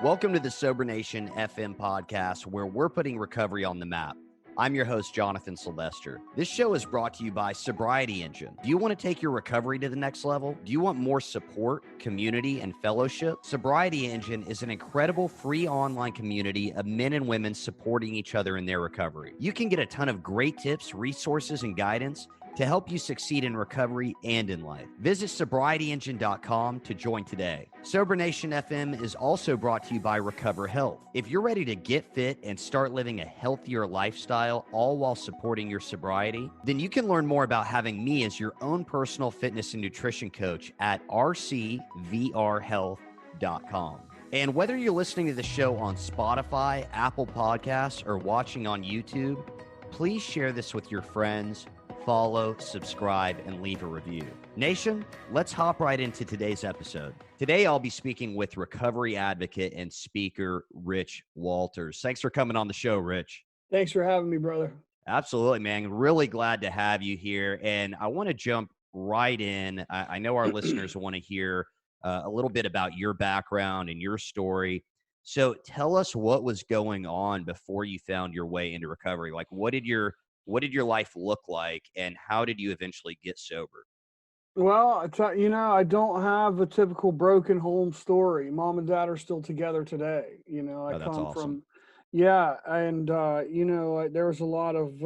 Welcome to the Sober Nation FM podcast, where we're putting recovery on the map. I'm your host, Jonathan Sylvester. This show is brought to you by Sobriety Engine. Do you want to take your recovery to the next level? Do you want more support, community, and fellowship? Sobriety Engine is an incredible free online community of men and women supporting each other in their recovery. You can get a ton of great tips, resources, and guidance to help you succeed in recovery and in life. Visit sobrietyengine.com to join today. Sober Nation FM is also brought to you by Recover Health. If you're ready to get fit and start living a healthier lifestyle, all while supporting your sobriety, then you can learn more about having me as your own personal fitness and nutrition coach at rcvrhealth.com. And whether you're listening to the show on Spotify, Apple Podcasts, or watching on YouTube, please share this with your friends. Follow, subscribe, and leave a review. Nation, let's hop right into today's episode. Today, I'll be speaking with recovery advocate and speaker, Rich Walters. Thanks for coming on the show, Rich. Thanks for having me, brother. Absolutely, man. Really glad to have you here. And I want to jump right in. I know our listeners want to hear a little bit about your background and your story. So tell us what was going on before you found your way into recovery. Like, what did your life look like, and how did you eventually get sober? Well, I don't have a typical broken home story. Mom and dad are still together today. I That's come awesome. from, yeah. And, there was a lot of,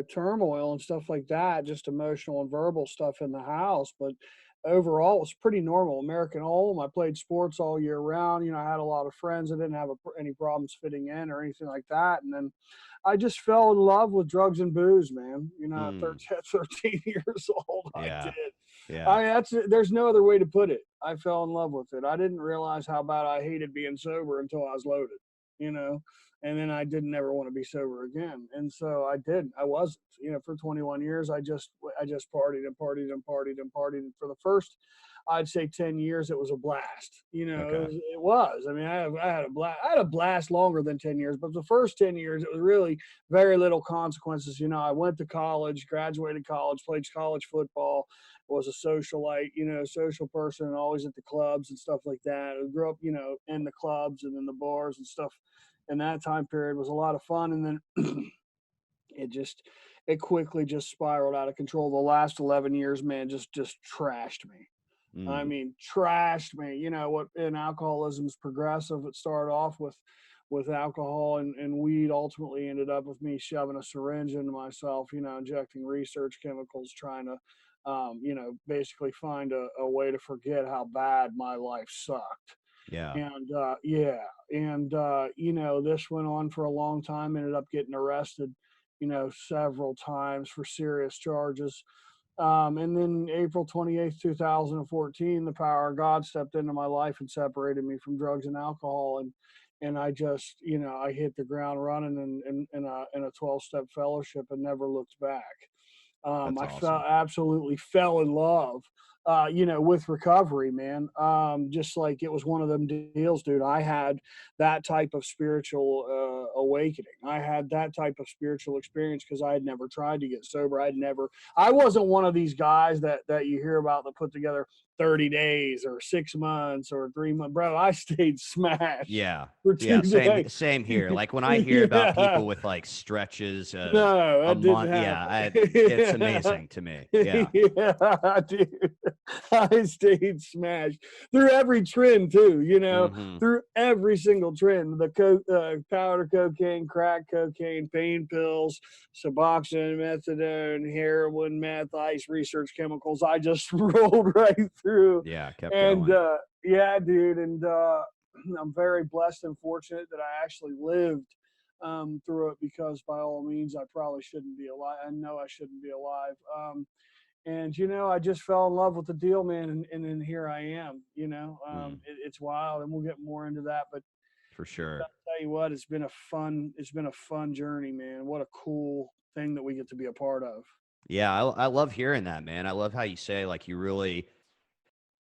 turmoil and stuff like that, just emotional and verbal stuff in the house. But overall, it was pretty normal. American home. I played sports all year round. I had a lot of friends. I didn't have any problems fitting in or anything like that. And then I just fell in love with drugs and booze, man. At 13 years old, I did. Yeah. There's no other way to put it. I fell in love with it. I didn't realize how bad I hated being sober until I was loaded, and then I didn't ever want to be sober again. And so I didn't. I wasn't. For 21 years, I just partied and partied and partied and partied. And for the first, I'd say 10 years, it was a blast. Okay. It was. I mean, I had a blast. I had a blast longer than 10 years, but the first 10 years, it was really very little consequences. I went to college, graduated college, played college football, was a socialite, social person, always at the clubs and stuff like that. I grew up, in the clubs and in the bars and stuff. And that time period was a lot of fun. And then it quickly just spiraled out of control. The last 11 years, man, just trashed me. I mean, trashed me. What in alcoholism is progressive. It started off with alcohol and weed, ultimately ended up with me shoving a syringe into myself, injecting research chemicals, trying to, basically find a way to forget how bad my life sucked. Yeah. And this went on for a long time, ended up getting arrested, several times for serious charges. And then April 28th, 2014, the power of God stepped into my life and separated me from drugs and alcohol. And I just, I hit the ground running in a 12-step fellowship and never looked back. That's I awesome. absolutely fell in love, with recovery, man. Just like it was one of them deals, dude. I had that type of spiritual awakening. I had that type of spiritual experience because I had never tried to get sober. I wasn't one of these guys that you hear about that put together 30 days or 6 months or 3 months. Bro, I stayed smashed Yeah. for Yeah. 2 days. Same here. Like when I hear about Yeah. people with like stretches of No, a that didn't month, happen. it's amazing to me. Yeah. Yeah, dude. I stayed smashed through every trend too, hmm through every single trend. The powder cocaine, crack cocaine, pain pills, Suboxone, methadone, heroin, meth, ice, research chemicals. I just rolled right through. Yeah. Kept And going. yeah, dude. And I'm very blessed and fortunate that I actually lived through it, because by all means, I probably shouldn't be alive. I know I shouldn't be alive. And, I just fell in love with the deal, man. And then here I am, it's wild, and we'll get more into that. But For sure. I'll tell you what, it's been a fun journey, man. What a cool thing that we get to be a part of. Yeah. I love hearing that, man. I love how you say, like, you really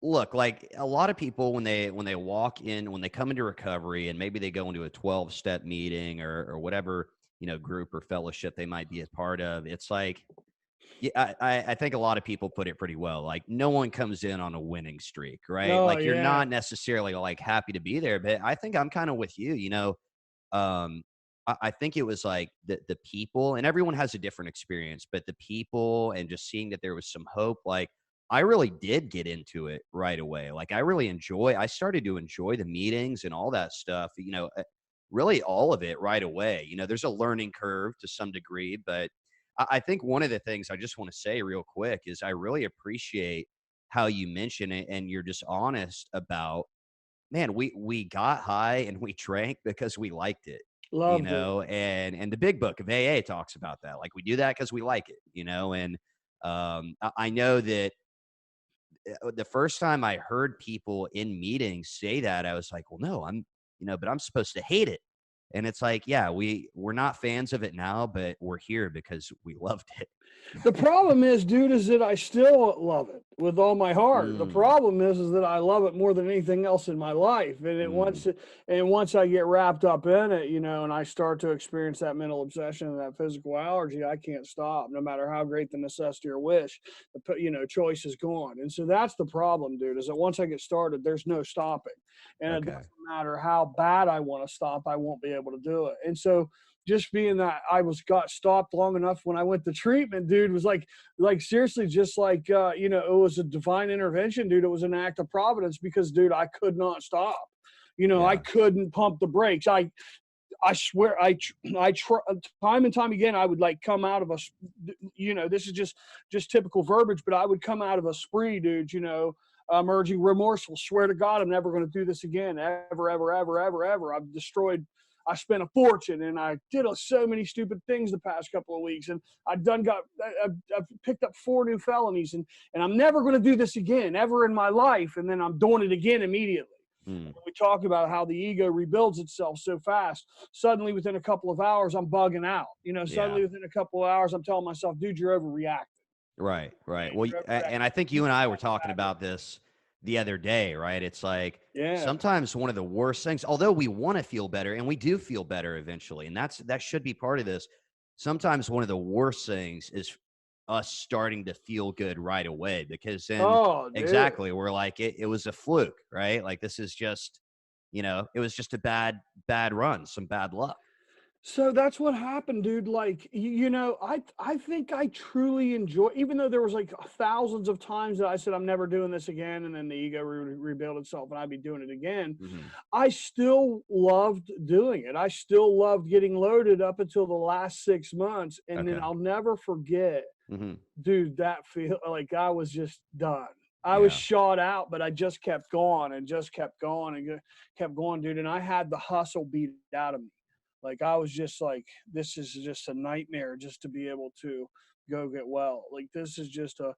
look like a lot of people when they walk in, when they come into recovery and maybe they go into a 12-step meeting or whatever, group or fellowship they might be a part of. It's like, Yeah, I think a lot of people put it pretty well. Like, no one comes in on a winning streak, right? Oh Like, you're yeah. not necessarily like happy to be there, but I think I'm kind of with you. Um, I think it was like the people, and everyone has a different experience, but the people and just seeing that there was some hope. Like, I really did get into it right away. Like, I started to enjoy the meetings and all that stuff. Really all of it right away. There's a learning curve to some degree, but I think one of the things I just want to say real quick is I really appreciate how you mention it and you're just honest about, man, we got high and we drank because we liked it, Loved it. and the big book of AA talks about that. Like, we do that because we like it, and I know that the first time I heard people in meetings say that, I was like, well, no, but I'm supposed to hate it. And it's like, yeah, we're not fans of it now, but we're here because we loved it. The problem is, dude, is that I still love it with all my heart. The Mm, problem is that I love it more than anything else in my life. And mm, once I get wrapped up in it, and I start to experience that mental obsession and that physical allergy, I can't stop. No matter how great the necessity or wish, choice is gone. And so that's the problem, dude. Is that once I get started, there's no stopping, and it okay. doesn't matter how bad I want to stop, I won't be able to do it. And so just being that I got stopped long enough when I went to treatment, dude, was like seriously, just like it was a divine intervention, dude. It was an act of providence because, dude, I could not stop. I Yeah. couldn't pump the brakes. I swear, time and time again, I would like come out of this is just typical verbiage, but I would come out of a spree, dude. Emerging remorseful. Swear to God, I'm never going to do this again, ever, ever, ever, ever, ever. I spent a fortune, and I did so many stupid things the past couple of weeks, and I've picked up 4 new felonies, and I'm never going to do this again, ever in my life. And then I'm doing it again immediately. Mm, We talk about how the ego rebuilds itself so fast. Suddenly, within a couple of hours, I'm bugging out. yeah. Suddenly within a couple of hours, I'm telling myself, dude, you're overreacting. Right. Right. Well, You're and I overreacting. think You you and I were have to talking back it. about this the other day, right? It's like Yeah. sometimes one of the worst things, although we want to feel better and we do feel better eventually, and that should be part of this. Sometimes one of the worst things is us starting to feel good right away because then Oh, dude. exactly we're like it was a fluke, right? Like this is just, it was just a bad run, some bad luck. So that's what happened, dude. Like, I think I truly enjoy, even though there was like thousands of times that I said I'm never doing this again, and then the ego rebuilt itself, and I'd be doing it again. Hmm. I still loved doing it. I still loved getting loaded up until the last 6 months, and then Okay. I'll never forget, Hmm. dude. That feel like I was just done. I was Yeah. shot out, but I just kept going and just kept going and kept going, dude. And I had the hustle beat out of me. Like I was just like, this is just a nightmare just to be able to go get well. Like this is just a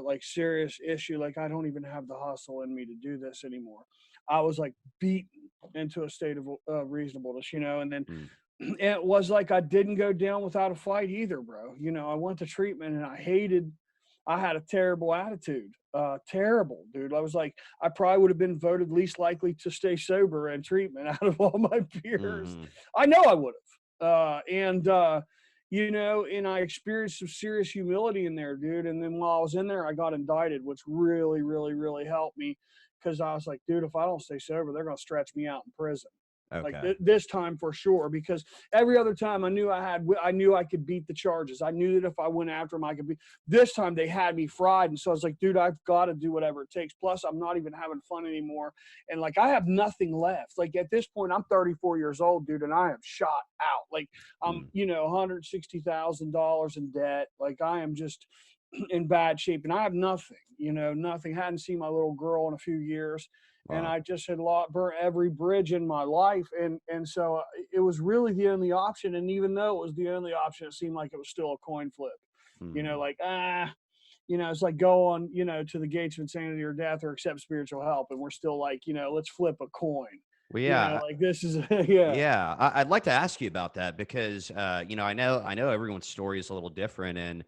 like serious issue. Like I don't even have the hustle in me to do this anymore. I was like beaten into a state of reasonableness, and then Mm. it was like I didn't go down without a fight either, bro. I went to treatment and I had a terrible attitude. Terrible, dude. I was like, I probably would have been voted least likely to stay sober in treatment out of all my peers. Mhm. I know I would have. And I experienced some serious humility in there, dude. And then while I was in there, I got indicted, which really, really, really helped me because I was like, dude, if I don't stay sober, they're going to stretch me out in prison. Like Okay. this time for sure, because every other time I knew I could beat the charges. I knew that if I went after them, I could be. This time they had me fried, and so I was like, dude, I've got to do whatever it takes. Plus, I'm not even having fun anymore, and like I have nothing left. Like at this point, I'm 34 years old, dude, and I am shot out. Like I'm, Mm. $160,000 in debt. Like I am just in bad shape, and I have nothing. Nothing. Hadn't seen my little girl in a few years, and Wow. I just had burnt every bridge in my life, and so it was really the only option. And even though it was the only option, it seemed like it was still a coin flip. Mhm. Like it's like go on, to the gates of insanity or death or accept spiritual help, and we're still like, let's flip a coin. Well, yeah, Like this is yeah. yeah. I'd like to ask you about that because, I know everyone's story is a little different, and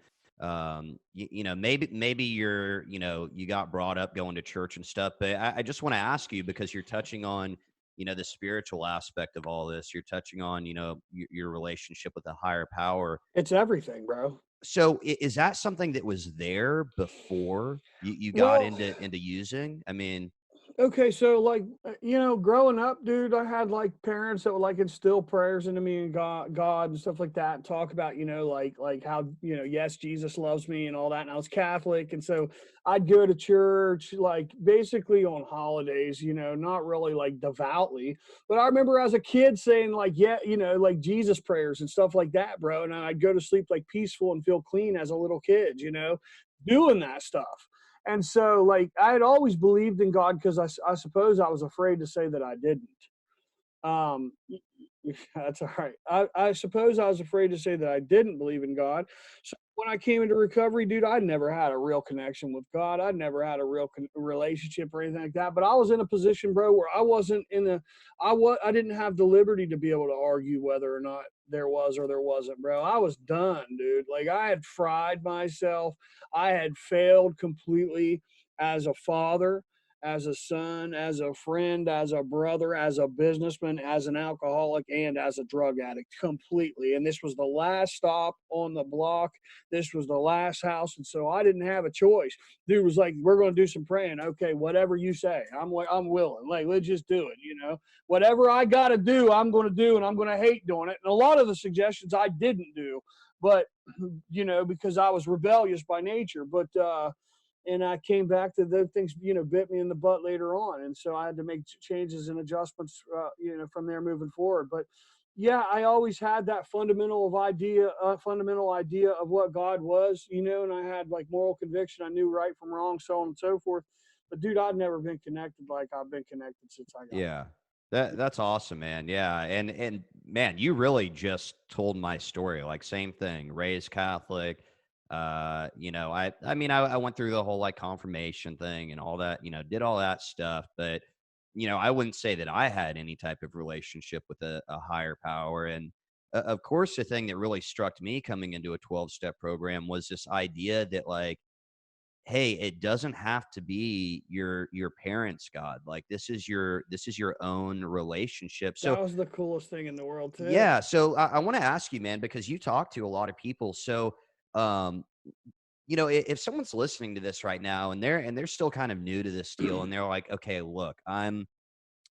maybe you got brought up going to church and stuff, but I just want to ask you because you're touching on, the spiritual aspect of all this. You're touching on, your relationship with a higher power. It's everything, bro. So is that something that was there before you got Well, into using? I mean, okay, so like growing up, dude, I had like parents that would like instill prayers into me and God and stuff like that, and talk about like how yes, Jesus loves me and all that. And I was Catholic, and so I'd go to church like basically on holidays, not really like devoutly, but I remember as a kid saying like yeah, like Jesus prayers and stuff like that, bro. And I'd go to sleep like peaceful and feel clean as a little kid, doing that stuff. And so, like, I had always believed in God because I suppose I was afraid to say that I didn't. Um, that's all right. I suppose I was afraid to say that I didn't believe in God. So when I came into recovery, dude, I never had a real connection with God. I never had a real relationship or anything like that. But I was in a position, bro, where I wasn't in a, I didn't have the liberty to be able to argue whether or not there was or there wasn't, bro. I was done, dude. Like I had fried myself. I had failed completely as a father, as a son, as a friend, as a brother, as a businessman, as an alcoholic, and as a drug addict completely. And this was the last stop on the block. This was the last house. And so I didn't have a choice. Dude was like, we're going to do some praying. Okay, whatever you say. I'm willing. Like, let's just do it. Whatever I got to do, I'm going to do, and I'm going to hate doing it. And a lot of the suggestions I didn't do, but, because I was rebellious by nature. And I came back to those things, bit me in the butt later on. And so I had to make changes and adjustments, from there moving forward. But yeah, I always had that fundamental idea of what God was, and I had like moral conviction. I knew right from wrong, so on and so forth. But dude, I'd never been connected like I've been connected since I got yeah. That's awesome, man. Yeah. And man, you really just told my story. Like same thing, raised Catholic. I mean, I went through the whole like confirmation thing and all that, did all that stuff, but I wouldn't say that I had any type of relationship with a higher power. And of course, the thing that really struck me coming into a 12-step program was this idea that like, hey, it doesn't have to be your parents' God. Like this is your own relationship. So that was the coolest thing in the world too. yeah, so I want to ask you, man, because you talk to a lot of people. So um, if someoe's listening to this right now and they're still kind of new to this deal and they're like, okay, look, I'm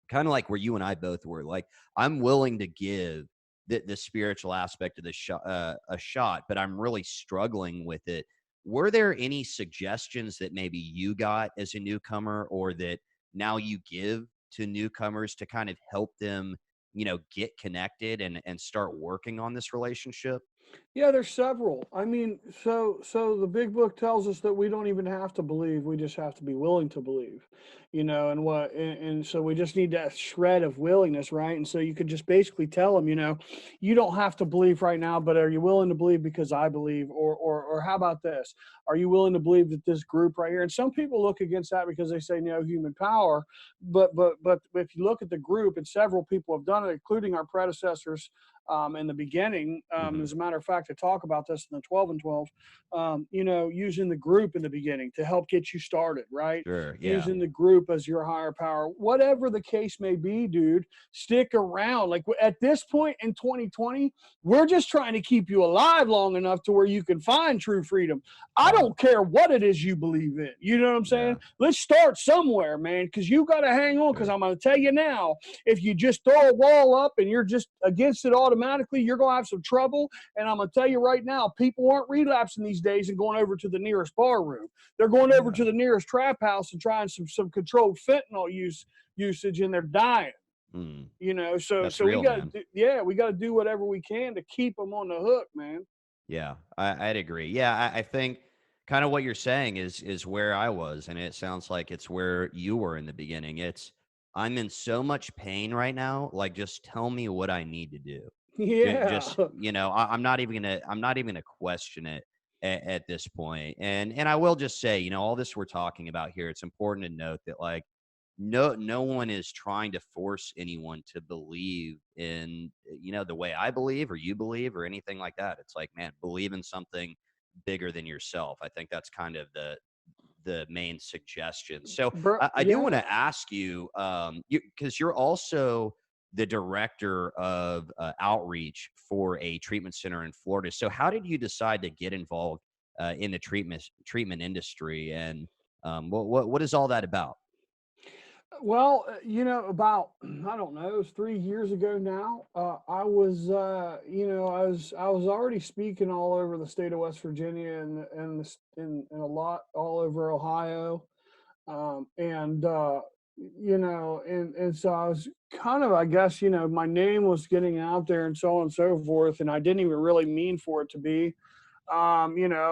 kind of like where you and I both were. Like, I'm willing to give the spiritual aspect of the shot a shot, but I'm really struggling with it. Were there any suggestions that maybe you got as a newcomer, or that now you give to newcomers to kind of help them, get connected and start working on this relationship? Yeah, there's several. I mean, so the big book tells us that we don't even have to believe, we just have to be willing to believe. And so we just need that shred of willingness, right? And so you could just basically tell them, you don't have to believe right now, but are you willing to believe because I believe? Or how about this? Are you willing to believe that this group right here? And some people look against that because they say no human power, but if you look at the group, and several people have done it, including our predecessors in the beginning. Hmm. As a matter of fact, I talk about this in the 12 and 12, using the group in the beginning to help get you started, right? Sure. Yeah. Using the group as your higher power, whatever the case may be, dude, stick around. Like at this point in 2020, we're just trying to keep you alive long enough to where you can find true freedom. I Right. don't care what it is you believe in. You know what I'm saying? Yeah. Let's start somewhere, man, because you got to hang on. Because Sure. I'm going to tell you now, if you just throw a wall up and you're just against it automatically, you're going to have some trouble. And I'm going to tell you right now, people aren't relapsing these days and going over to the nearest bar room. They're going over Yeah. to the nearest trap house and trying some controlled fentanyl usage, and they're dying. Mm. So That's we real, got to man. we got to do whatever we can to keep them on the hook, man. Yeah, I'd agree. Yeah, I think kind of what you're saying is where I was, and it sounds like it's where you were in the beginning. It's I'm in so much pain right now. Like, just tell me what I need to do. Yeah. Just I'm not even gonna question it at this point. And I will just say, all this we're talking about here. It's important to note that like no one is trying to force anyone to believe in the way I believe or you believe or anything like that. It's like, man, believe in something bigger than yourself. I think that's kind of the main suggestion. So Bro, I do want yeah. to ask you, because you're also the director of outreach for a treatment center in Florida. So how did you decide to get involved in the treatment industry, and what is all that about? Well, about I don't know, it was 3 years ago now. I was, I was already speaking all over the state of West Virginia and a lot all over Ohio, and and so I was kind of, I guess, my name was getting out there and so on and so forth, and I didn't even really mean for it to be. I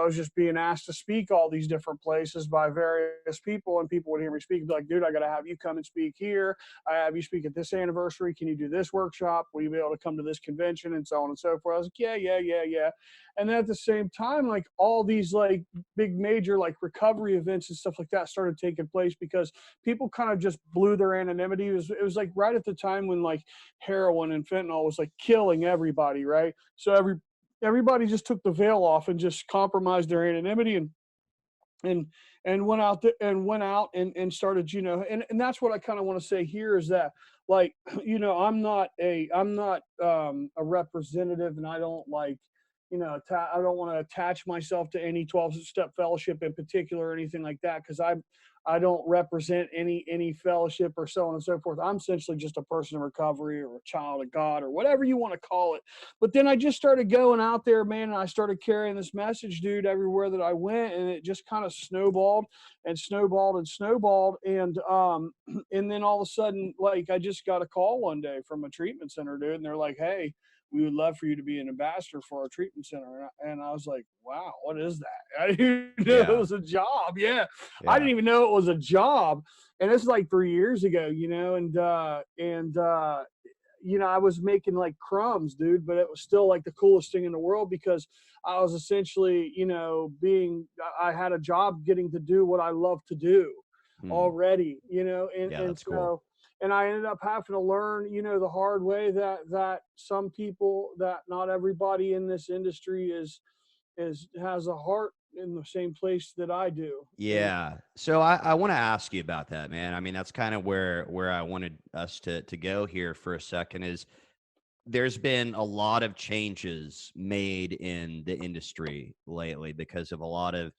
was just being asked to speak all these different places by various people, and people would hear me speak and be like, dude, I got to have you come and speak here. I have you speak at this anniversary. Can you do this workshop? Will you be able to come to this convention? And so on and so forth. I was like, yeah, yeah, yeah, yeah. And then at the same time, like all these like big major like recovery events and stuff like that started taking place because people kind of just blew their anonymity. It was like right at the time when like heroin and fentanyl was like killing everybody, right? So everybody just took the veil off and just compromised their anonymity and and started, and that's what I kind of want to say here is that, like, I'm not a representative, and I don't like, I don't want to attach myself to any 12-step fellowship in particular or anything like that, because I don't represent any fellowship or so on and so forth. I'm essentially just a person in recovery or a child of God or whatever you want to call it. But then I just started going out there, man, and I started carrying this message, dude, everywhere that I went, and it just kind of snowballed and snowballed and snowballed. And and then all of a sudden, like, I just got a call one day from a treatment center, dude, and they're like, hey, we would love for you to be an ambassador for our treatment center. And I was like, wow, what is that? I didn't know it Yeah, was a job. Yeah. I yeah, didn't even know it was a job. And this is like 3 years ago, I was making like crumbs, dude, but it was still like the coolest thing in the world because I was essentially, I had a job getting to do what I love to do hmm. already, Yeah, and that's cool. so, and I ended up having to learn, the hard way that some people, that not everybody in this industry has a heart in the same place that I do. And Yeah. So I want to ask you about that, man. I mean, that's kind of where I wanted us to go here for a second. Is there's been a lot of changes made in the industry lately because of a lot of,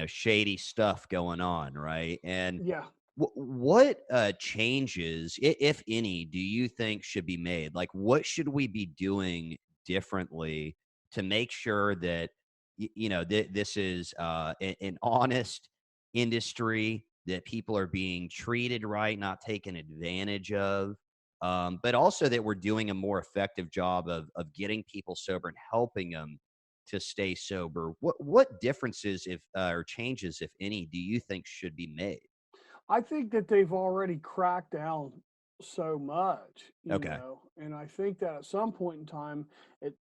shady stuff going on, right? And yeah, what changes, if any, do you think should be made? Like, what should we be doing differently to make sure that this is an honest industry, that people are being treated right, not taken advantage of, but also that we're doing a more effective job of getting people sober and helping them to stay sober? What differences, if or changes, if any, do you think should be made? I think that they've already cracked down so much, Okay. and I think that at some point in time,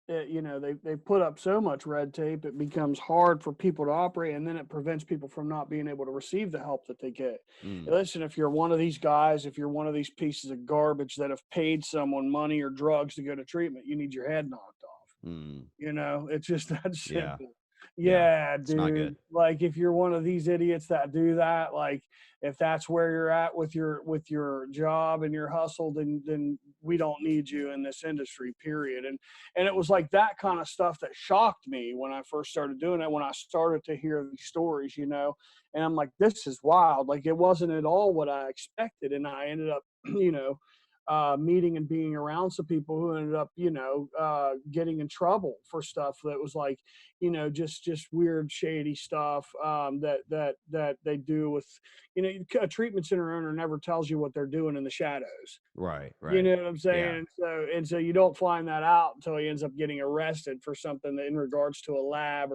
they put up so much red tape, it becomes hard for people to operate, and then it prevents people from not being able to receive the help that they get. Mm, Listen, if you're one of these guys, if you're one of these pieces of garbage that have paid someone money or drugs to go to treatment, you need your head knocked off. mm, It's just that yeah, simple. yeah. Yeah, It's not dude. good. Like if you're one of these idiots that do that, like if that's where you're at with your job and your hustle, then we don't need you in this industry, period. And it was like that kind of stuff that shocked me when I first started doing it, when I started to hear these stories, and I'm like, this is wild. Like it wasn't at all what I expected. And I ended up, meeting and being around some people who ended up, getting in trouble for stuff that was like, just weird, shady stuff, that they do with, a treatment center owner never tells you what they're doing in the shadows. Right, You right. know what I'm Yeah, saying? So you don't find that out until he ends up getting arrested for something in regards to a lab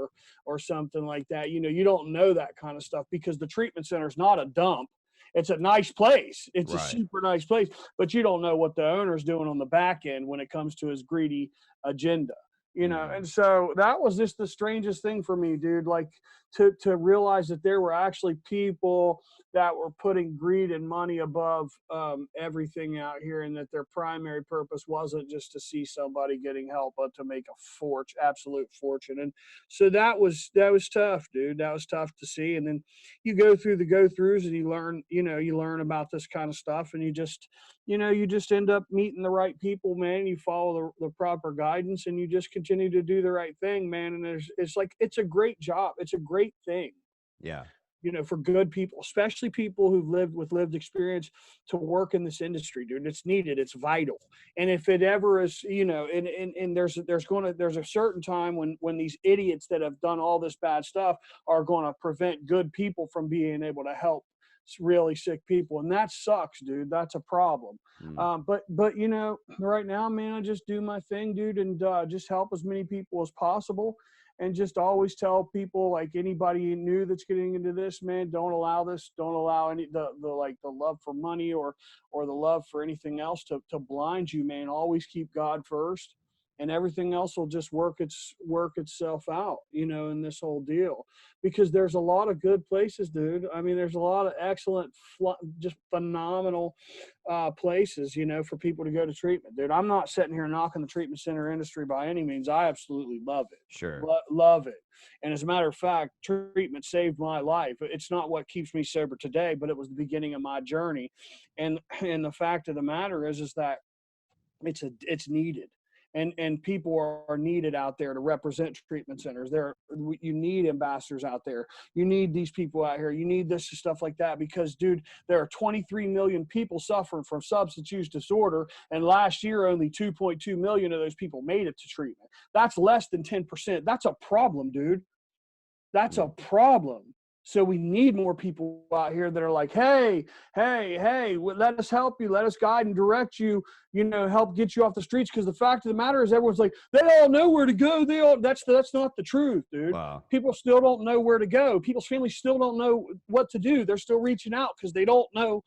or something like that. You don't know that kind of stuff because the treatment center is not a dump. It's a nice place. It's a right. super nice place, but you don't know what the owner's doing on the back end when it comes to his greedy agenda. you know. And so that was just the strangest thing for me, dude, like to realize that there were actually people that were putting greed and money above everything out here, and that their primary purpose wasn't just to see somebody getting help, but to make a absolute fortune. And so that was tough, dude. That was tough to see. And then you go through the go-throughs and you learn about this kind of stuff, and you just end up meeting the right people, man. You follow the proper guidance, and you just continue to do the right thing, man. And it's a great job. It's a great thing. Yeah. For good people, especially people who've lived experience, to work in this industry, dude. It's needed. It's vital. And if it ever is, and there's a certain time when these idiots that have done all this bad stuff are going to prevent good people from being able to help really sick people. And that sucks, dude. That's a problem. But right now, man, I just do my thing, dude, and just help as many people as possible. And just always tell people, like, anybody new that's getting into this, man, don't allow any the love for money or the love for anything else to blind you, man. Always keep God first, and everything else will just work itself out, in this whole deal. Because there's a lot of good places, dude. I mean, there's a lot of excellent, just phenomenal places, for people to go to treatment, dude. I'm not sitting here knocking the treatment center industry by any means. I absolutely love it. Sure. Love it. And as a matter of fact, treatment saved my life. It's not what keeps me sober today, but it was the beginning of my journey. And the fact of the matter is that it's needed. And people are needed out there to represent treatment centers. You need ambassadors out there. You need these people out here. You need this stuff like that, because, dude, there are 23 million people suffering from substance use disorder, and last year only 2.2 million of those people made it to treatment. That's less than 10%. That's a problem, dude. That's a problem. So we need more people out here that are like, hey, let us help you. Let us guide and direct you, help get you off the streets. Because the fact of the matter is, everyone's like, they all know where to go. That's not the truth, dude. Wow. People still don't know where to go. People's families still don't know what to do. They're still reaching out because they don't know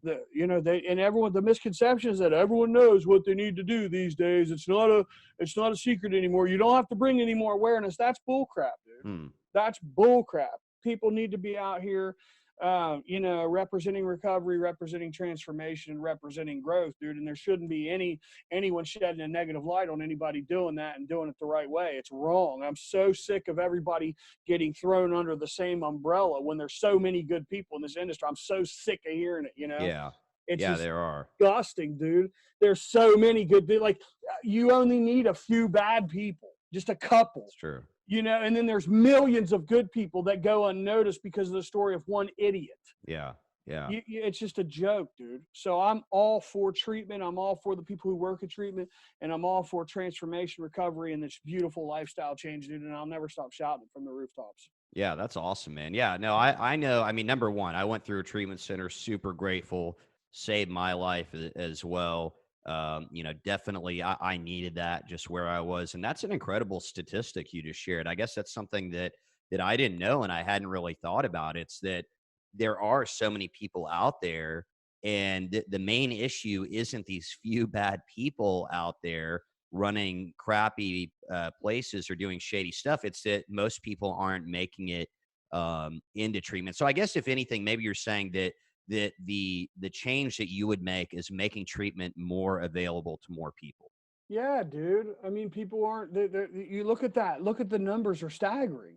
the misconception is that everyone knows what they need to do these days. It's not a secret anymore. You don't have to bring any more awareness. That's bullcrap, dude. That's bullcrap. People need to be out here, representing recovery, representing transformation, and representing growth, dude. And there shouldn't be anyone shedding a negative light on anybody doing that and doing it the right way. It's wrong. I'm so sick of everybody getting thrown under the same umbrella when there's so many good people in this industry. I'm so sick of hearing it, Yeah. It's there are. disgusting, dude. There's so many good people. Like, you only need a few bad people, just a couple. It's true. And then there's millions of good people that go unnoticed because of the story of one idiot. Yeah. It's just a joke, dude. So I'm all for treatment. I'm all for the people who work at treatment, and I'm all for transformation, recovery, and this beautiful lifestyle change, dude. And I'll never stop shouting from the rooftops. Yeah, that's awesome, man. Yeah, no, I know. I mean, number one, I went through a treatment center, super grateful, saved my life as well. Definitely I needed that just where I was. And that's an incredible statistic you just shared. I guess that's something that I didn't know and I hadn't really thought about. It's that there are so many people out there, and the main issue isn't these few bad people out there running crappy places or doing shady stuff. It's that most people aren't making it into treatment. So I guess if anything, maybe you're saying that the change that you would make is making treatment more available to more people. Yeah, dude. I mean, people aren't. You look at that. Look at the numbers are staggering.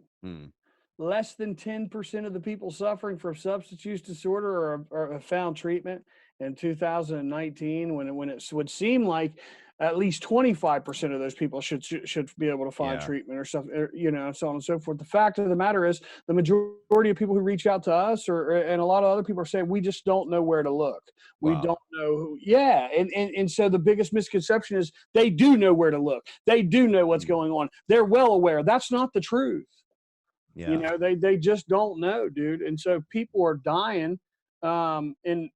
Less than 10% of the people suffering from substance use disorder are found treatment in 2019. When it would seem like at least 25% of those people should be able to find treatment or stuff, so on and so forth. The fact of the matter is, the majority of people who reach out to us and a lot of other people are saying, we just don't know where to look. We don't know who. Yeah. And so the biggest misconception is they do know where to look. They do know what's going on. They're well aware. That's not the truth. Yeah. They just don't know, dude. And so people are dying in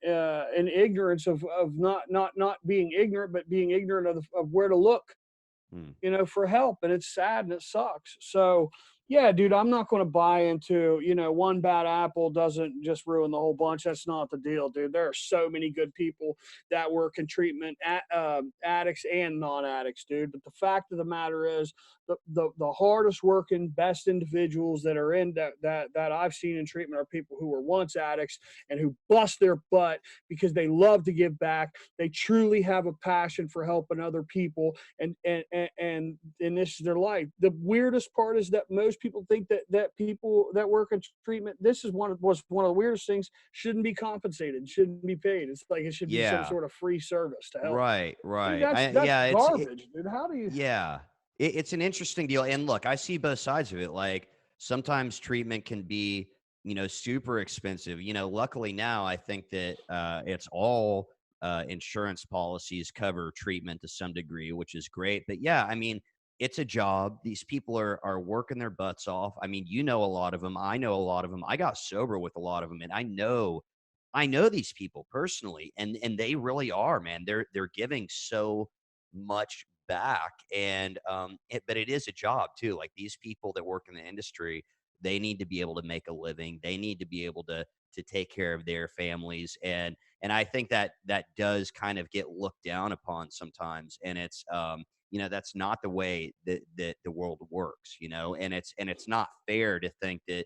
ignorance of not being ignorant, but being ignorant of where to look, for help. And it's sad and it sucks. So, yeah, dude, I'm not going to buy into, one bad apple doesn't just ruin the whole bunch. That's not the deal, dude. There are so many good people that work in treatment, addicts and non-addicts, dude. But the fact of the matter is, the hardest working, best individuals that are in that I've seen in treatment are people who were once addicts and who bust their butt because they love to give back. They truly have a passion for helping other people, and this is their life. The weirdest part is that most people think that people that work in treatment, this is was one of the weirdest things, shouldn't be compensated, shouldn't be paid. It's like it should be some Yeah. sort of free service to help. Right, Dude, right. that's garbage, dude. How do you? Yeah, it's an interesting deal. And look, I see both sides of it. Like sometimes treatment can be, super expensive. Luckily now I think that it's all insurance policies cover treatment to some degree, which is great. But yeah, I mean, it's a job. These people are working their butts off. I mean, a lot of them. I know a lot of them. I got sober with a lot of them, and I know these people personally, and they really are, man. They're giving so much back, and but it is a job too. Like these people that work in the industry, they need to be able to make a living. They need to be able to take care of their families, and I think that does kind of get looked down upon sometimes, and it's that's not the way that the world works, and it's not fair to think that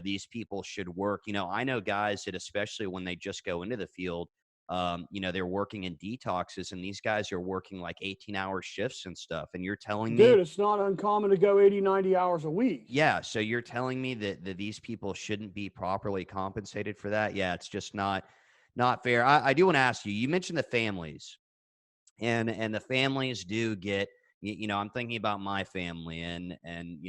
these people should work. I know guys that, especially when they just go into the field, they're working in detoxes, and these guys are working like 18-hour shifts and stuff. And you're telling me, Dude, it's not uncommon to go 80, 90 hours a week. yeah, so you're telling me that these people shouldn't be properly compensated for that? Yeah, it's just not fair. I do want to ask you, you mentioned the families, and the families do get, I'm thinking about my family, and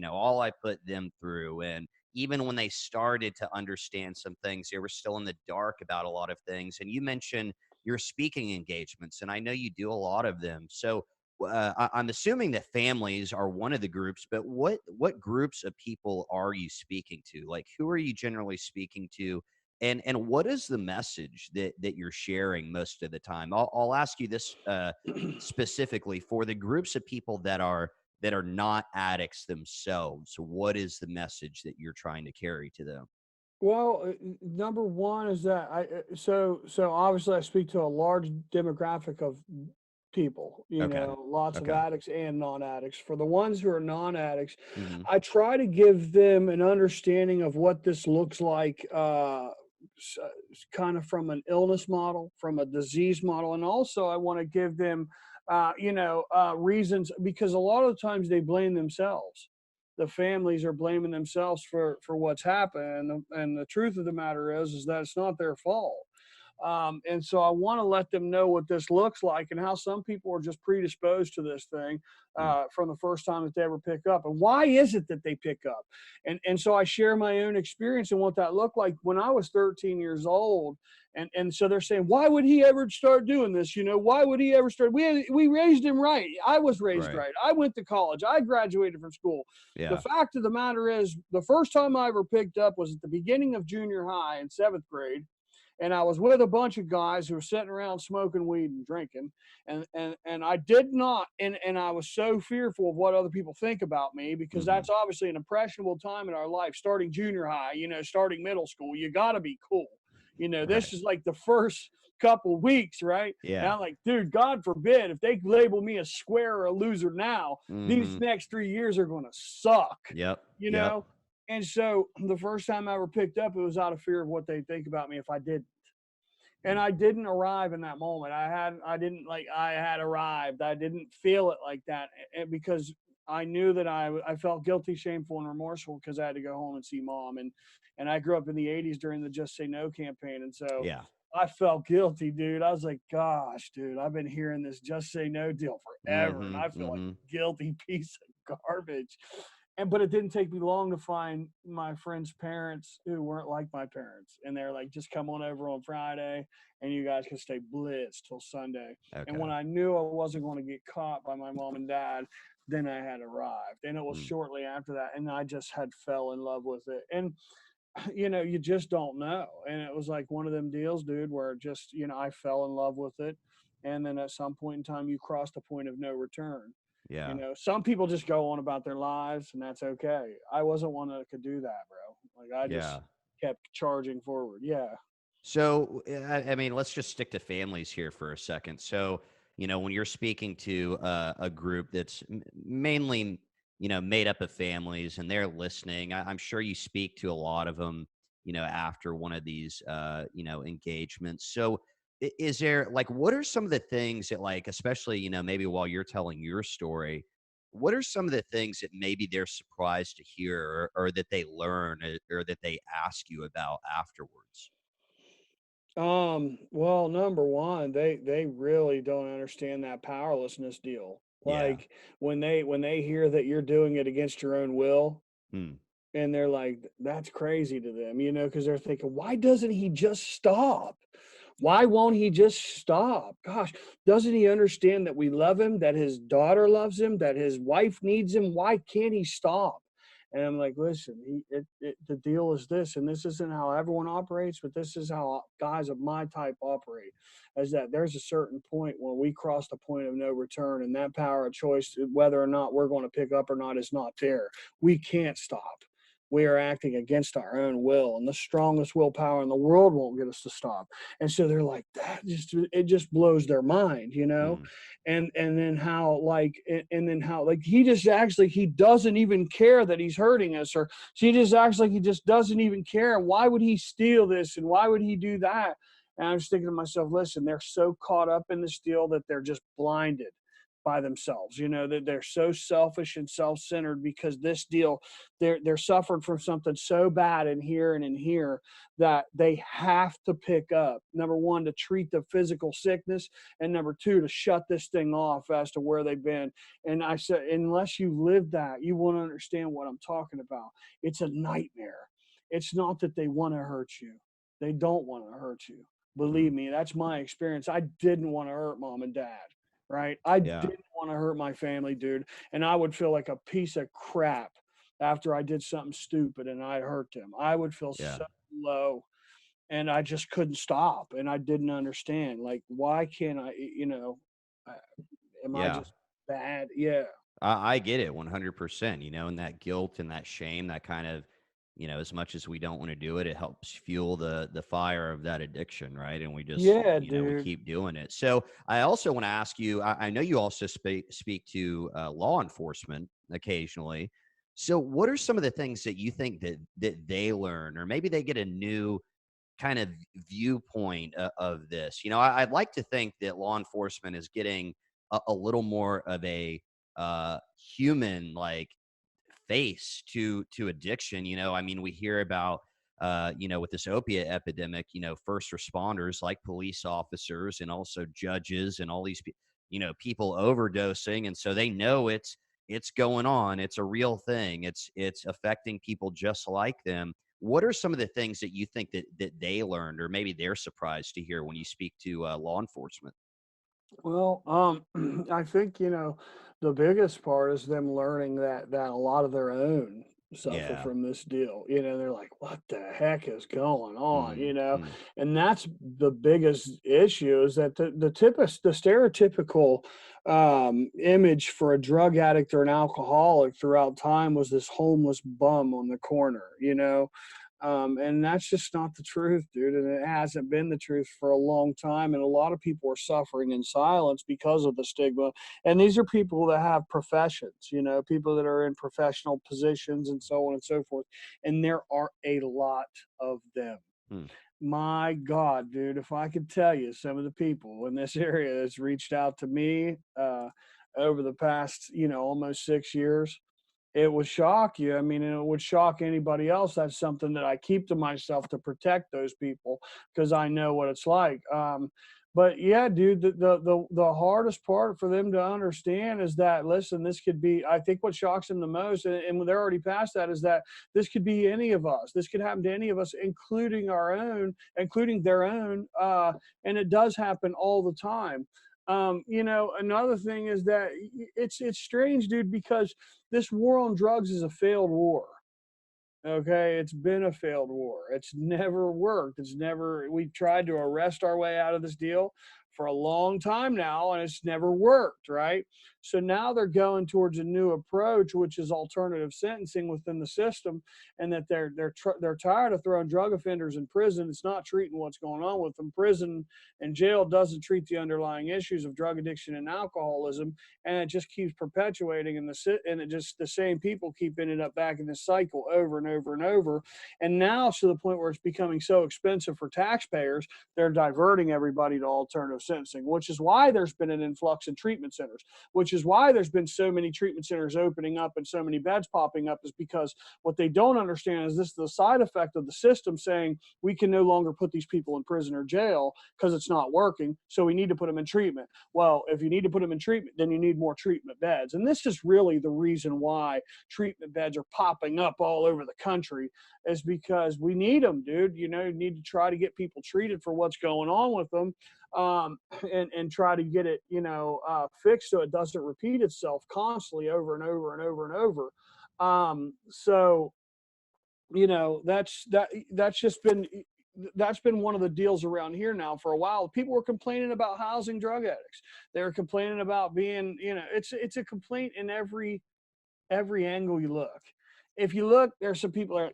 all I put them through, and even when they started to understand some things, they were still in the dark about a lot of things. And you mentioned your speaking engagements, and I know you do a lot of them. So I'm assuming that families are one of the groups, but what groups of people are you speaking to? Like, who are you generally speaking to, and what is the message that you're sharing most of the time? I'll ask you this specifically for the groups of people that are not addicts themselves. What is the message that you're trying to carry to them? Well, number one is that so obviously I speak to a large demographic of people, Okay. lots of Okay. addicts and non-addicts. For the ones who are non-addicts, Hmm. I try to give them an understanding of what this looks like, kind of from an illness model, from a disease model, and also I want to give them, reasons, because a lot of the times they blame themselves. The families are blaming themselves for what's happened, and the truth of the matter is that it's not their fault. And so I want to let them know what this looks like and how some people are just predisposed to this thing, from the first time that they ever pick up. And why is it that they pick up? And so I share my own experience and what that looked like when I was 13 years old. And so they're saying, why would he ever start doing this? Why would he ever start? We raised him right. I was raised Right. right. I went to college. I graduated from school. The Yeah. fact of the matter is, the first time I ever picked up was at the beginning of junior high in seventh grade, and I was with a bunch of guys who were sitting around smoking weed and drinking, and I did not, and I was so fearful of what other people think about me, because Hmm. that's obviously an impressionable time in our life, starting junior high, starting middle school. You got to be cool. This Right. is like the first couple weeks, right? And Yeah. I'm like, dude, God forbid if they label me a square or a loser now, these Hmm. next 3 years are going to suck, Yep. you Yep. know? And so the first time I ever picked up, it was out of fear of what they think about me if I did. And Mm. I didn't arrive in that moment. I had arrived. I didn't feel it like that, because I knew that I felt guilty, shameful, and remorseful because I had to go home and see mom. And I grew up in the 80s during the Just Say No campaign. And so Yeah. I felt guilty, dude. I was like, gosh, dude, I've been hearing this Just Say No deal forever. And Hmm. I feel like Hmm. a guilty piece of garbage. But it didn't take me long to find my friends' parents who weren't like my parents. And they're like, just come on over on Friday and you guys can stay blitzed till Sunday. And when Okay. I knew I wasn't going to get caught by my mom and dad, then I had arrived. And it was Mm. shortly after that. And I just had fell in love with it. And, you just don't know. And it was like one of them deals, dude, where just, I fell in love with it. And then at some point in time, you crossed the point of no return. Yeah. Some people just go on about their lives, and that's okay. I wasn't one that could do that, bro. Like, I just Yeah. kept charging forward. Yeah. So, I mean, let's just stick to families here for a second. So, when you're speaking to a group that's mainly, made up of families and they're listening, I'm sure you speak to a lot of them, after one of these, engagements. So, is there like, what are some of the things that, like, especially, maybe while you're telling your story, what are some of the things that maybe they're surprised to hear or that they learn or that they ask you about afterwards? Well, number one, they really don't understand that powerlessness deal. Yeah. Like, when they hear that you're doing it against your own will, Mm. and they're like, that's crazy to them, because they're thinking, why doesn't he just stop? Why won't he just stop? Gosh, doesn't he understand that we love him, that his daughter loves him, that his wife needs him? Why can't he stop? And I'm like, listen, the deal is this, and this isn't how everyone operates, but this is how guys of my type operate. Is that there's a certain point when we cross the point of no return, and that power of choice, whether or not we're going to pick up or not, is not there. We can't stop. We are acting against our own will, and the strongest willpower in the world won't get us to stop. And so they're like, that just it just blows their mind. Mm. And then how like and then how like he just acts like he doesn't even care that he's hurting us, or she just acts like he just doesn't even care. And why would he steal this? And why would he do that? And I'm just thinking to myself, listen, they're so caught up in this deal that they're just blinded by themselves, that they're so selfish and self-centered because this deal, they're suffering from something so bad in here and in here that they have to pick up. Number one, to treat the physical sickness, and number two, to shut this thing off as to where they've been. And I said, unless you live that, you won't understand what I'm talking about. It's a nightmare. It's not that they want to hurt you. They don't want to hurt you. Mm. Believe me, that's my experience. I didn't want to hurt mom and dad, right? I Yeah. didn't want to hurt my family, dude. And I would feel like a piece of crap after I did something stupid and I hurt them. I would feel Yeah. so low, and I just couldn't stop. And I didn't understand, like, why can't I, am I Yeah. just bad? Yeah. I get it 100%, and that guilt and that shame, that kind of, as much as we don't want to do it, it helps fuel the fire of that addiction, right? And we just, Yeah, we dude. keep doing it. So I also want to ask you, I know you also speak to law enforcement occasionally. So what are some of the things that you think that they learn, or maybe they get a new kind of viewpoint of this? I'd like to think that law enforcement is getting a little more of a human like face to addiction. I mean, we hear about with this opiate epidemic, first responders like police officers and also judges and all these people overdosing, and so they know it's going on. It's a real thing. It's affecting people just like them. What are some of the things that you think that they learned, or maybe they're surprised to hear when you speak to law enforcement? Well, I think, the biggest part is them learning that a lot of their own suffer Yeah. from this deal. They're like, what the heck is going on? Mm, mm, And that's the biggest issue, is that the stereotypical image for a drug addict or an alcoholic throughout time was this homeless bum on the corner. And that's just not the truth, dude. And it hasn't been the truth for a long time. And a lot of people are suffering in silence because of the stigma. And these are people that have professions, people that are in professional positions and so on and so forth. And there are a lot of them. mm. My God, dude, if I could tell you some of the people in this area that's reached out to me over the past, almost 6 years, it would shock you. I mean, and it would shock anybody else. That's something that I keep to myself to protect those people, because I know what it's like. But yeah, dude, the hardest part for them to understand is that, listen, this could be, I think what shocks them the most, and they're already past that, is that this could be any of us. This could happen to any of us, including their own. And it does happen all the time. Another thing is that it's strange, dude, because this war on drugs is a failed war. Okay, it's been a failed war. It's never worked. We tried to arrest our way out of this deal for a long time now, and it's never worked, right? So now they're going towards a new approach, which is alternative sentencing within the system, and that they're tired of throwing drug offenders in prison. It's not treating what's going on with them. Prison and jail doesn't treat the underlying issues of drug addiction and alcoholism, and it just keeps perpetuating, and the same people keep ending up back in this cycle over and over and over. And now to the point where it's becoming so expensive for taxpayers, they're diverting everybody to alternative sentencing, which is why there's been an influx in treatment centers, which is why there's been so many treatment centers opening up and so many beds popping up, is because what they don't understand is this is the side effect of the system saying we can no longer put these people in prison or jail because it's not working, so we need to put them in treatment. Well, if you need to put them in treatment, then you need more treatment beds. And this is really the reason why treatment beds are popping up all over the country, is because we need them, dude. You need to try to get people treated for what's going on with them, and try to get it, fixed so it doesn't repeat itself constantly over and over and over and over. So, that's been one of the deals around here now for a while. People were complaining about housing drug addicts. They were complaining about being, it's a complaint in every angle you look. If you look, there's some people that are,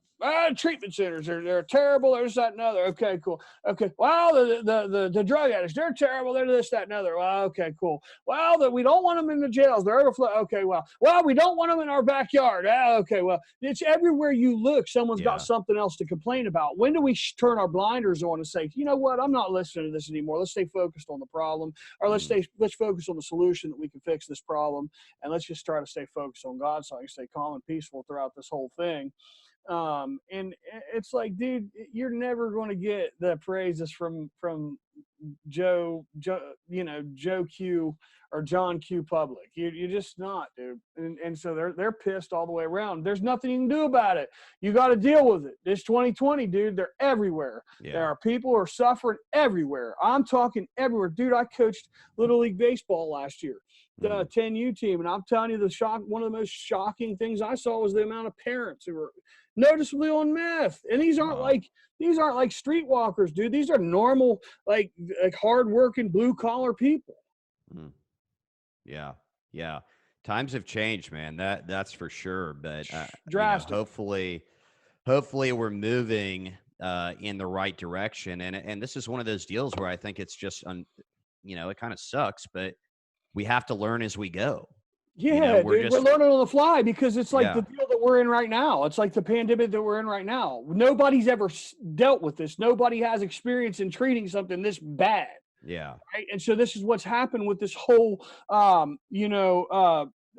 treatment centers, they're terrible, there's that and other. Okay, cool. Okay, well, the drug addicts, they're terrible, they're this, that, and other. Well, okay, cool. Well, we don't want them in the jails, they're overflow. Okay, well, we don't want them in our backyard. Okay, well, it's everywhere you look, someone's got something else to complain about. When do we turn our blinders on and say, you know what, I'm not listening to this anymore. Let's stay focused on the problem, or let's focus on the solution that we can fix this problem, and let's just try to stay focused on God so I can stay calm and peaceful throughout this whole thing. And it's like, dude, you're never going to get the praises from Joe Q or John Q Public. You're just not, dude. And so they're pissed all the way around. There's nothing you can do about it. You got to deal with it. It's 2020, dude. They're everywhere. Yeah. There are people who are suffering everywhere. I'm talking everywhere, dude. I coached Little League Baseball last year, the 10U team, and I'm telling you, one of the most shocking things I saw was the amount of parents who were noticeably on meth. And these aren't like streetwalkers, dude. These are normal, like hardworking blue collar people. Yeah. Times have changed, man. That's for sure. But drastic. Hopefully we're moving in the right direction. And this is one of those deals where I think it's just it kind of sucks, but we have to learn as we go. Yeah, we're learning on the fly, because it's like the deal that we're in right now. It's like the pandemic that we're in right now. Nobody's ever dealt with this. Nobody has experience in treating something this bad. Yeah. Right. And so this is what's happened with this whole,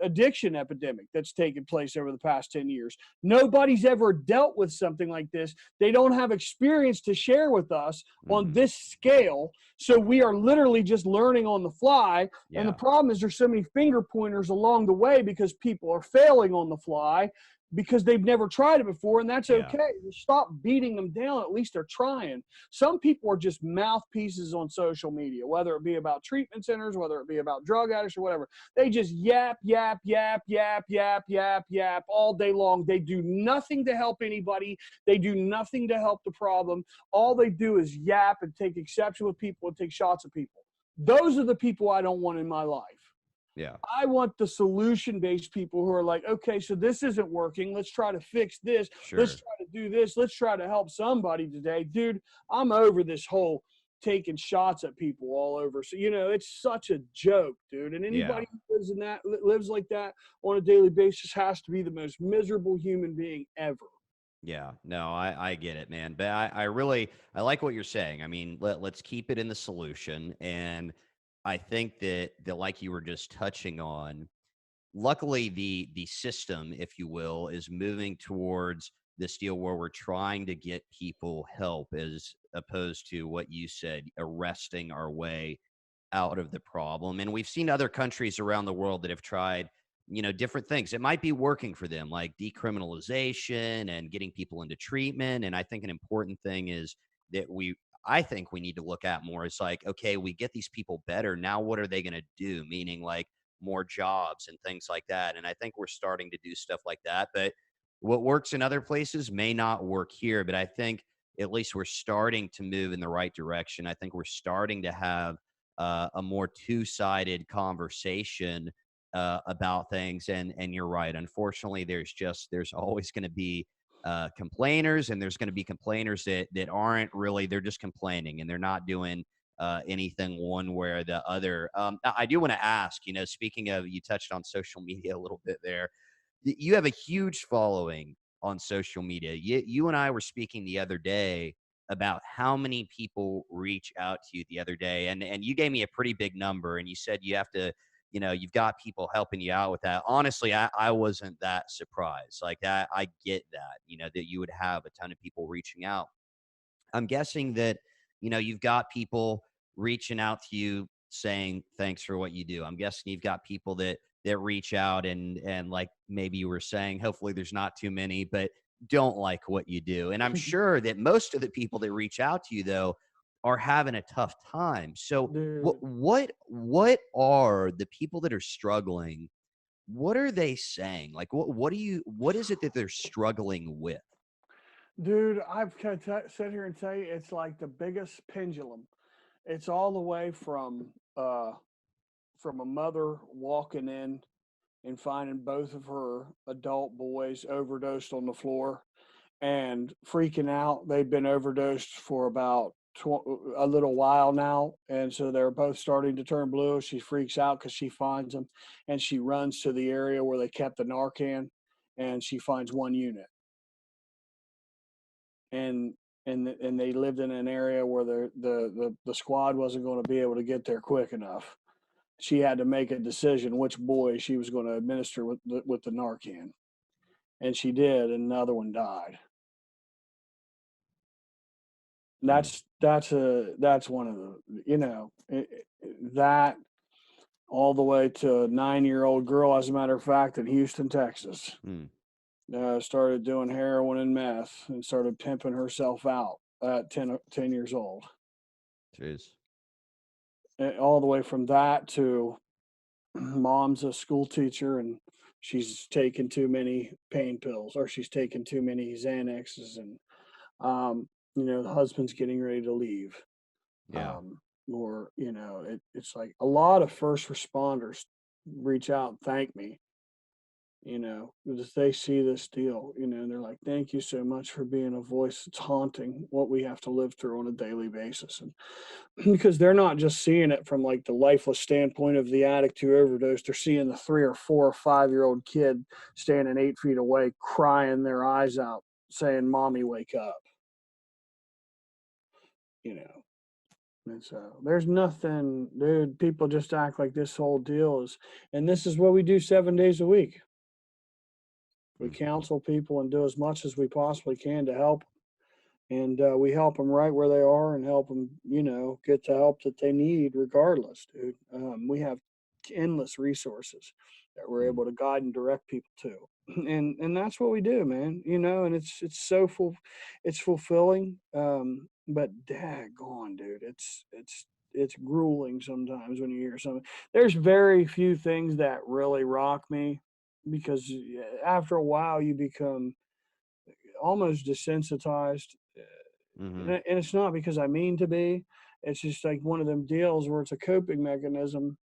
addiction epidemic that's taken place over the past 10 years. Nobody's ever dealt with something like this. They don't have experience to share with us on this scale. So we are literally just learning on the fly. Yeah. And the problem is there's so many finger pointers along the way, because people are failing on the fly because they've never tried it before, and that's okay. Stop beating them down. At least they're trying. Some people are just mouthpieces on social media, whether it be about treatment centers, whether it be about drug addicts or whatever. They just yap all day long. They do nothing to help anybody. They do nothing to help the problem. All they do is yap and take exception with people and take shots at people. Those are the people I don't want in my life. Yeah. I want the solution-based people who are like, okay, so this isn't working. Let's try to fix this. Sure. Let's try to do this. Let's try to help somebody today. Dude, I'm over this whole taking shots at people all over. So, it's such a joke, dude. And anybody who lives like that on a daily basis has to be the most miserable human being ever. Yeah, no, I get it, man. But I like what you're saying. I mean, let's keep it in the solution. And I think that like you were just touching on, luckily the system, if you will, is moving towards this deal where we're trying to get people help, as opposed to what you said, arresting our way out of the problem. And we've seen other countries around the world that have tried, different things. It might be working for them, like decriminalization and getting people into treatment. And I think an important thing is that I think we need to look at more is like, okay, we get these people better. Now, what are they going to do? Meaning like more jobs and things like that. And I think we're starting to do stuff like that. But what works in other places may not work here. But I think at least we're starting to move in the right direction. I think we're starting to have a more two-sided conversation about things. And you're right. Unfortunately, there's always going to be complainers, and there's going to be complainers that aren't really, they're just complaining and they're not doing anything one way or the other. I do want to ask, speaking of, you touched on social media a little bit there. You have a huge following on social media. You and I were speaking the other day about how many people reach out to you the other day, and you gave me a pretty big number, and you said you have to, you've got people helping you out with that. Honestly, I wasn't that surprised. Like, I get that, that you would have a ton of people reaching out. I'm guessing that, you've got people reaching out to you saying thanks for what you do. I'm guessing you've got people that reach out and like maybe you were saying, hopefully there's not too many, but don't like what you do. And I'm sure that most of the people that reach out to you though are having a tough time. So Dude, what are the people that are struggling? What are they saying? Like, what is it that they're struggling with? dude, I've sit here and tell you, it's like the biggest pendulum. It's all the way from a mother walking in and finding both of her adult boys overdosed on the floor and freaking out. They've been overdosed for about a little while now. And so they're both starting to turn blue. She freaks out because she finds them, and she runs to the area where they kept the Narcan, and she finds one unit. And and they lived in an area where the squad wasn't going to be able to get there quick enough. She had to make a decision which boy she was going to administer with the Narcan, and she did, and another one died. Hmm. That's one of the, that, all the way to a 9-year-old girl, as a matter of fact, in Houston, Texas. Hmm. Started doing heroin and meth and started pimping herself out at 10 years old. Jeez. All the way from that to mom's a school teacher, and she's taken too many pain pills, or she's taken too many Xanaxes, and the husband's getting ready to leave. Yeah. Or it's like a lot of first responders reach out and thank me, because they see this deal, and they're like, thank you so much for being a voice that's haunting what we have to live through on a daily basis. And because they're not just seeing it from like the lifeless standpoint of the addict who overdosed, they're seeing the 3 or 4 or 5-year-old kid standing 8 feet away, crying their eyes out, saying, mommy, wake up, you know. And so there's nothing, dude. People just act like this whole deal is, and this is what we do 7 days a week. We Hmm. counsel people and do as much as we possibly can to help. And we help them right where they are and help them, get the help that they need, regardless, dude. We have endless resources that we're Hmm. able to guide and direct people to, and that's what we do, man. And it's so it's fulfilling. But daggone, dude, it's grueling sometimes when you hear something. There's very few things that really rock me, because after a while you become almost desensitized. Hmm. And it's not because I mean to be. It's just like one of them deals where it's a coping mechanism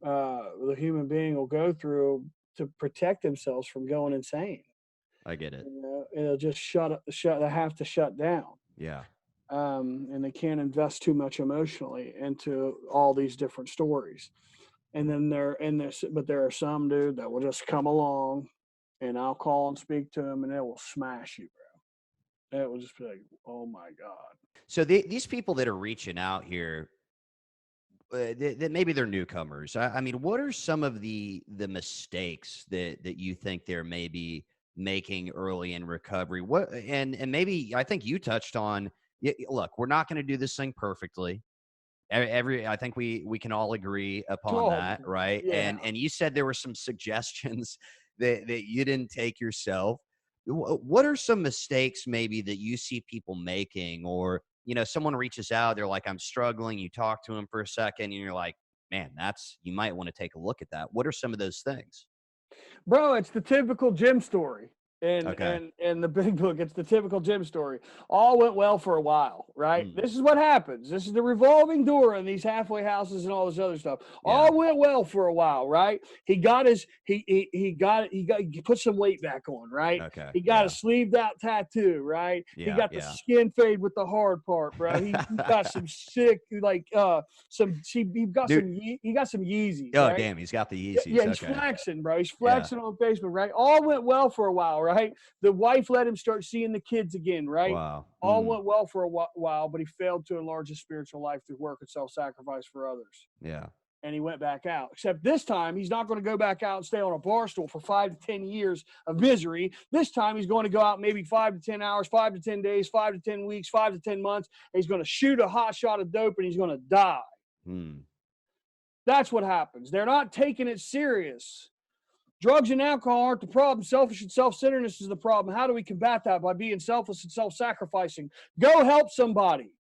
the human being will go through to protect themselves from going insane. I get it. It'll just shut. They have to shut down, Yeah. and they can't invest too much emotionally into all these different stories. And then but there are some, dude, that will just come along, and I'll call and speak to them, and it will smash you, bro. It will just be like, oh my god. So these people that are reaching out here, that maybe they're newcomers. I mean, what are some of the mistakes that you think they're maybe making early in recovery? What and maybe I think you touched on. Look, we're not going to do this thing perfectly. Every I think we can all agree upon Oh that, right? yeah. And you said there were some suggestions that you didn't take yourself. What are some mistakes maybe that you see people making, or someone reaches out, they're like, I'm struggling. You talk to them for a second, and you're like, man, you might want to take a look at that. What are some of those things? Bro, it's the typical gym story. And the big book, it's the typical Jim story. All went well for a while, right? This is what happens. This is the revolving door in these halfway houses and all this other stuff. All went well for a while, right? He got his he put some weight back on, right? Okay. He got a sleeved out tattoo, right? Yeah, he got the skin fade with the hard part, bro. He got some sick he got some Yeezys. Oh, right? damn, he's got the Yeezys. Yeah, he's flexing, bro. He's flexing on Facebook, right? All went well for a while, right? The wife let him start seeing the kids again, right? Wow. All went well for a while, but he failed to enlarge his spiritual life through work and self-sacrifice for others. Yeah. And he went back out. Except this time, he's not going to go back out and stay on a bar stool for 5 to 10 years of misery. This time, he's going to go out maybe 5 to 10 hours, 5 to 10 days, 5 to 10 weeks, 5 to 10 months. And he's going to shoot a hot shot of dope and he's going to die. That's what happens. They're not taking it serious. Drugs and alcohol aren't the problem. Selfish and self-centeredness is the problem. How do we combat that? By being selfless and self-sacrificing. Go help somebody.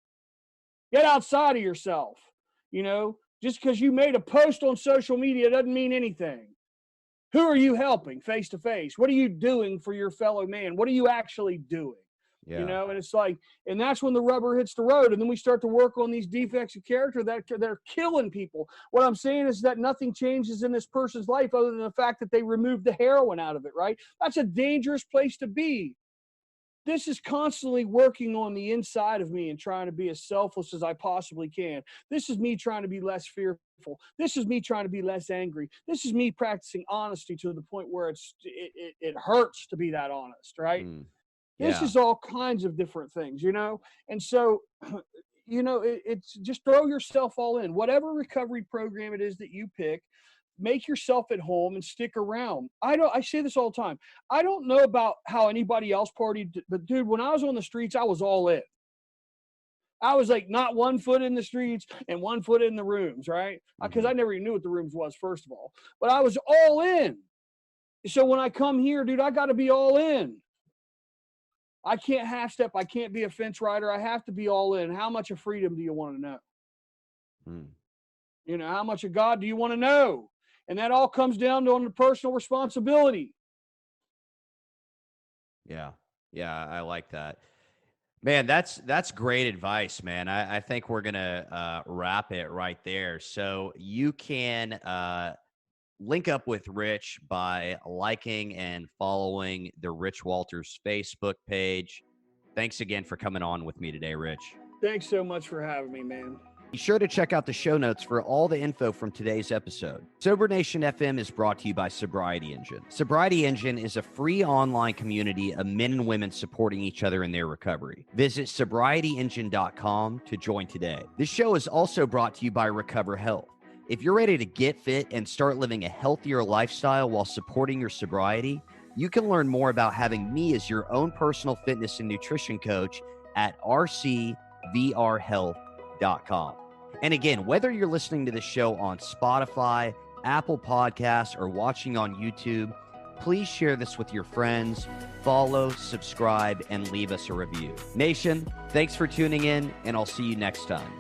Get outside of yourself. You know, just because you made a post on social media doesn't mean anything. Who are you helping face to face? What are you doing for your fellow man? What are you actually doing? Yeah. You know, and it's like, and that's when the rubber hits the road. And then we start to work on these defects of character that they're killing people. What I'm saying is that nothing changes in this person's life other than the fact that they removed the heroin out of it, right? That's a dangerous place to be. This is constantly working on the inside of me and trying to be as selfless as I possibly can. This is me trying to be less fearful. This is me trying to be less angry. This is me practicing honesty to the point where it hurts to be that honest, right? This is all kinds of different things, you know? And so, you know, it's just throw yourself all in. Whatever recovery program it is that you pick, make yourself at home and stick around. I say this all the time. I don't know about how anybody else partied, but dude, when I was on the streets, I was all in. I was like not 1 foot in the streets and 1 foot in the rooms, right? Because I never even knew what the rooms was, first of all. But I was all in. So when I come here, dude, I got to be all in. I can't half step. I can't be a fence rider. I have to be all in. How much of freedom do you want to know? You know, how much of God do you want to know? And that all comes down to the personal responsibility. Yeah. Yeah. I like that, man. That's great advice, man. I think we're going to wrap it right there. So you can link up with Rich by liking and following the Rich Walters Facebook page. Thanks again for coming on with me today, Rich. Thanks so much for having me, man. Be sure to check out the show notes for all the info from today's episode. Sober Nation FM is brought to you by Sobriety Engine. Sobriety Engine is a free online community of men and women supporting each other in their recovery. Visit sobrietyengine.com to join today. This show is also brought to you by Recover Health. If you're ready to get fit and start living a healthier lifestyle while supporting your sobriety, you can learn more about having me as your own personal fitness and nutrition coach at rcvrhealth.com. And again, whether you're listening to the show on Spotify, Apple Podcasts, or watching on YouTube, please share this with your friends, follow, subscribe, and leave us a review. Nation, thanks for tuning in, and I'll see you next time.